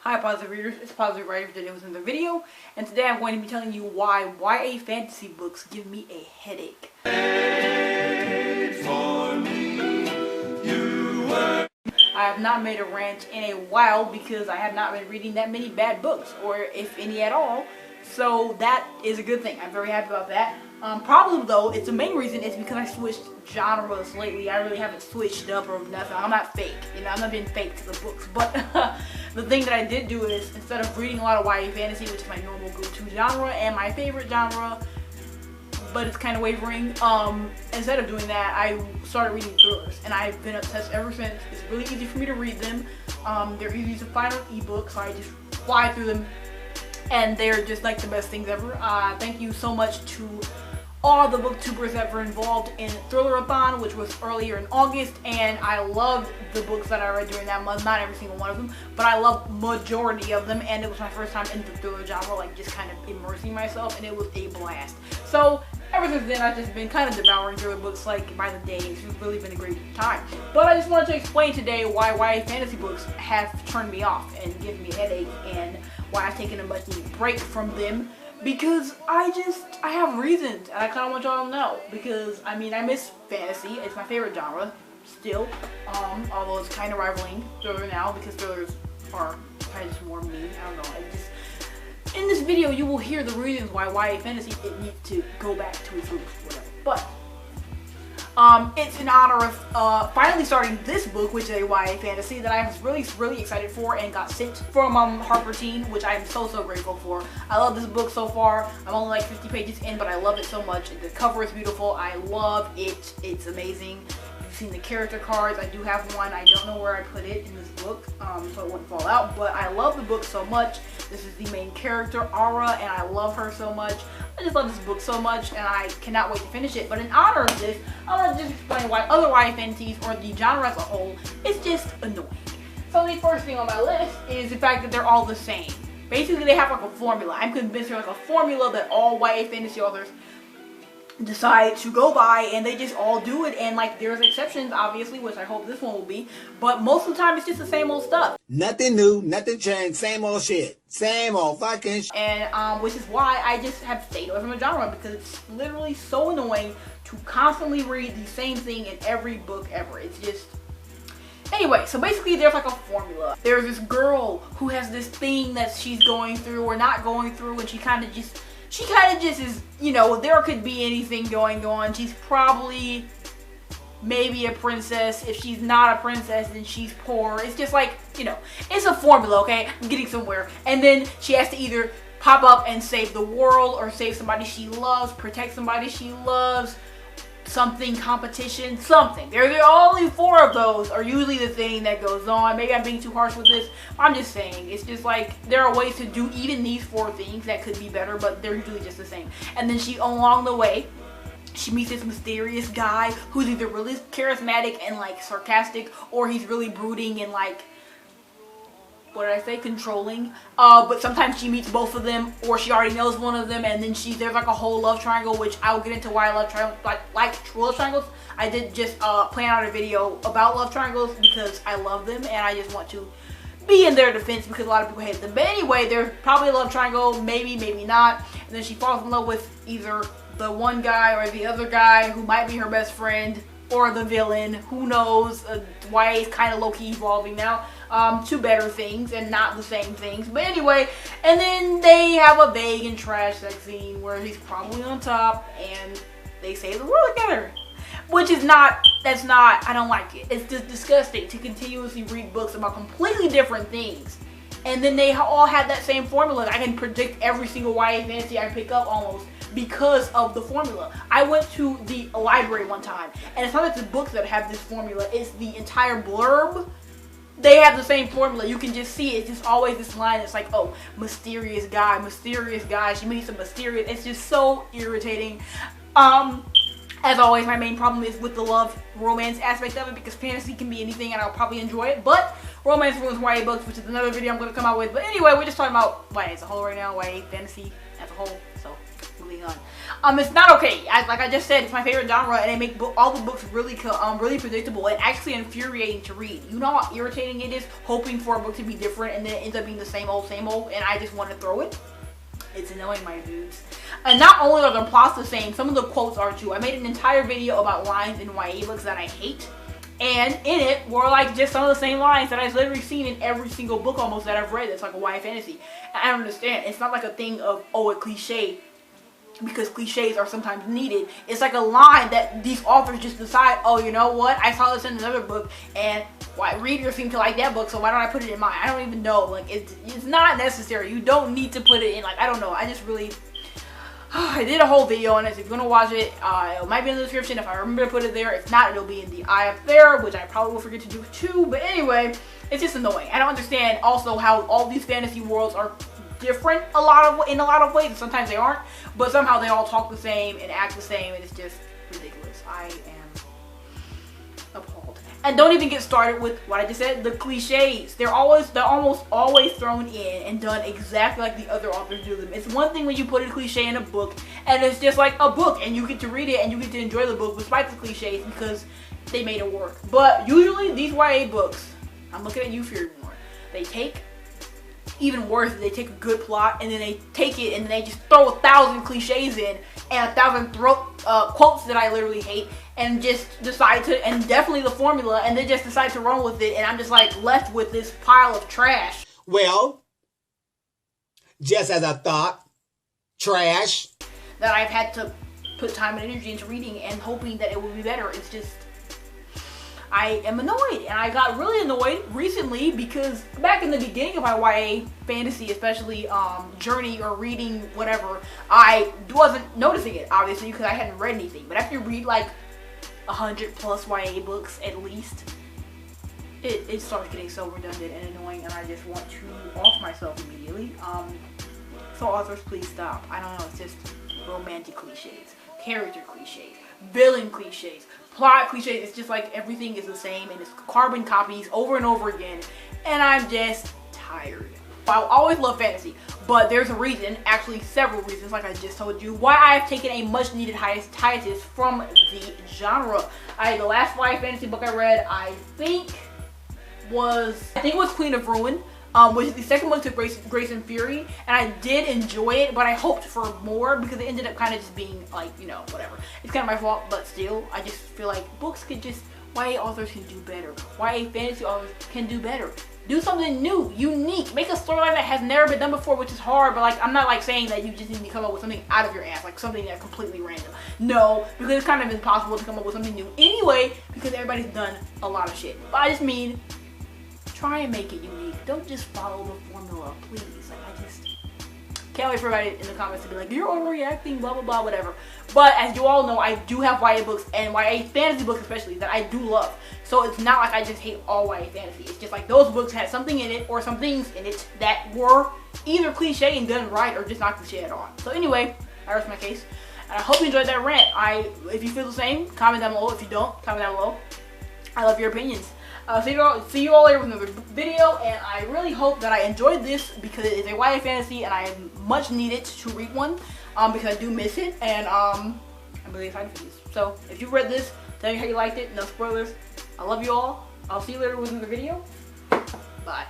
Hi Positive Readers, it's Positive Writer. Today was another video, and today I'm going to be telling you why YA fantasy books give me a headache. I have not made a rant in a while because I have not been reading that many bad books, or if any at all, so that is a good thing. I'm very happy about that. Probably though, it's the main reason is because I switched genres lately. I really haven't switched up or nothing. I'm not fake, I'm not being fake to the books, but the thing that I did do is, instead of reading a lot of YA fantasy, which is my normal go-to genre and my favorite genre, but it's kind of wavering, instead of doing that, I started reading thrillers, and I've been obsessed ever since. It's really easy for me to read them. They're easy to find on ebook, so I just fly through them, and they're just like the best things ever. Thank you so much to all the booktubers that were involved in Thriller-a-thon, which was earlier in August, and I loved the books that I read during that month. Not every single one of them, but I loved majority of them, and it was my first time in the thriller genre, like just kind of immersing myself, and it was a blast. So ever since then, I've just been kind of devouring thriller books like by the day. It's really been a great time. But I just wanted to explain today why YA fantasy books have turned me off and given me a headache, and why I've taken a much needed break from them. Because I have reasons, and I kind of want y'all to know. Because, I miss fantasy. It's my favorite genre, still. Although it's kind of rivaling thriller now, because thrillers are kind of just more me. I don't know. In this video, you will hear the reasons why YA fantasy, it needs to go back to its roots, whatever. But it's in honor of finally starting this book, which is a YA fantasy that I was really excited for, and got sent from Harper Teen, which I am so grateful for. I love this book so far. I'm only like 50 pages in, but I love it so much. The cover is beautiful. I love it. It's amazing. You've seen the character cards. I do have one. I don't know where I put it in this book, so it wouldn't fall out, but I love the book so much. This is the main character, Aura, and I love her so much. I just love this book so much, and I cannot wait to finish it. But in honor of this, I want to just explain why other YA fantasies, or the genre as a whole, is just annoying. So the first thing on my list is the fact that they're all the same. Basically, they have like a formula. I'm convinced there's like a formula that all YA fantasy authors decide to go by, and they just all do it. And like, there's exceptions obviously, which I hope this one will be, but most of the time it's just the same old stuff. Nothing new, nothing changed, same old shit, same old fucking shit. And which is why I just have stayed away from the genre, because it's literally so annoying to constantly read the same thing in every book ever. It's just, anyway, so basically there's like a formula. There's this girl who has this thing that she's going through or not going through, and she kind of just is, there could be anything going on. She's probably maybe a princess. If she's not a princess, then she's poor. It's just like, it's a formula, okay? I'm getting somewhere. And then she has to either pop up and save the world, or save somebody she loves, protect somebody she loves, something, competition, something. There's only 4 of those are usually the thing that goes on. Maybe I'm being too harsh with this. I'm just saying, it's just like, there are ways to do even these 4 things that could be better, but they're usually just the same. And then along the way, she meets this mysterious guy who's either really charismatic and like sarcastic, or he's really brooding and like, what did I say, controlling. But sometimes she meets both of them, or she already knows one of them, and then there's like a whole love triangle, which I'll get into why I love triangles, like true love triangles. I did just plan out a video about love triangles because I love them, and I just want to be in their defense because a lot of people hate them. But anyway, there's probably a love triangle, maybe not, and then she falls in love with either the one guy or the other guy who might be her best friend, or the villain, who knows. YA is kind of low-key evolving now to better things and not the same things. But anyway, and then they have a vague and trash sex scene where he's probably on top and they save the world together. Which is not, I don't like it. It's just disgusting to continuously read books about completely different things, and then they all have that same formula. I can predict every single YA fantasy I pick up almost, because of the formula. I went to the library one time, and it's not that the books that have this formula, it's the entire blurb. They have the same formula. You can just see it. It's just always this line. It's like, oh, mysterious guy. She meets a mysterious. It's just so irritating. As always, my main problem is with the love romance aspect of it, because fantasy can be anything and I'll probably enjoy it, but romance ruins YA books, which is another video I'm going to come out with. But anyway, we're just talking about YA as a whole right now, YA fantasy as a whole, so moving on. It's not okay. Like I just said, it's my favorite genre, and they make all the books really predictable and actually infuriating to read. You know how irritating it is hoping for a book to be different and then it ends up being the same old, and I just want to throw it. It's annoying, my dudes. And not only are the plots the same, some of the quotes are too. I made an entire video about lines in YA books that I hate. And in it were like just some of the same lines that I've literally seen in every single book almost that I've read that's like a YA fantasy. And I don't understand. It's not like a thing of, oh, a cliche, because cliches are sometimes needed. It's like a line that these authors just decide, oh, you know what? I saw this in another book and readers seem to like that book, so why don't I put it in mine? I don't even know. Like, it's not necessary. You don't need to put it in. Like, I don't know. I just really... I did a whole video on it, so if you want to watch it, it might be in the description if I remember to put it there. If not, it'll be in the eye up there, which I probably will forget to do too. But anyway, it's just annoying. I don't understand also how all these fantasy worlds are different in a lot of ways. Sometimes they aren't, but somehow they all talk the same and act the same, and it's just ridiculous. I am appalled. And don't even get started with what I just said, the cliches. They're almost always thrown in and done exactly like the other authors do them. It's one thing when you put a cliche in a book and it's just like a book and you get to read it and you get to enjoy the book despite the cliches because they made it work. But usually these YA books, I'm looking at you, Fearmore, they take, even worse, they take a good plot and then they take it and they just throw 1,000 cliches in and 1,000 quotes that I literally hate, and just decide to, and definitely the formula, and they just decide to run with it, and I'm just like left with this pile of trash. Well, just as I thought, trash. That I've had to put time and energy into reading and hoping that it will be better. It's just, I am annoyed, and I got really annoyed recently because back in the beginning of my YA fantasy, especially journey or reading whatever, I wasn't noticing it obviously because I hadn't read anything. But after you read like 100+ YA books at least, it starts getting so redundant and annoying, and I just want to off myself immediately. So authors, please stop. I don't know, it's just romantic cliches, character cliches, villain cliches, plot cliches. It's just like everything is the same and it's carbon copies over and over again, and I'm just tired. I always love fantasy, but there's a reason, actually several reasons, like I just told you, why I've taken a much needed hiatus from the genre. The last YA fantasy book I read, I think it was Queen of Ruin, which is the second one to Grace and Fury, and I did enjoy it, but I hoped for more because it ended up kind of just being like, you know, whatever. It's kind of my fault, but still, I just feel like books could just, YA authors can do better. YA fantasy authors can do better. Do something new, unique. Make a storyline that has never been done before, which is hard, but like, I'm not like saying that you just need to come up with something out of your ass, like something that's completely random. No, because it's kind of impossible to come up with something new anyway, because everybody's done a lot of shit. But I just mean, try and make it unique. Don't just follow the formula, please. Like, I just can't wait for everybody in the comments to be like, you're overreacting, blah, blah, blah, whatever. But as you all know, I do have YA books, and YA fantasy books especially, that I do love. So it's not like I just hate all YA fantasy. It's just like those books had something in it, or some things in it, that were either cliche and done right, or just not cliche at all. So anyway, I rest my case. And I hope you enjoyed that rant. If you feel the same, comment down below. If you don't, comment down below. I love your opinions. See you all later with another video, and I really hope that I enjoyed this because it is a YA fantasy and I much needed to read one because I do miss it, and I'm really excited for this. So if you read this, tell me how you liked it. No spoilers. I love you all. I'll see you later with another video. Bye.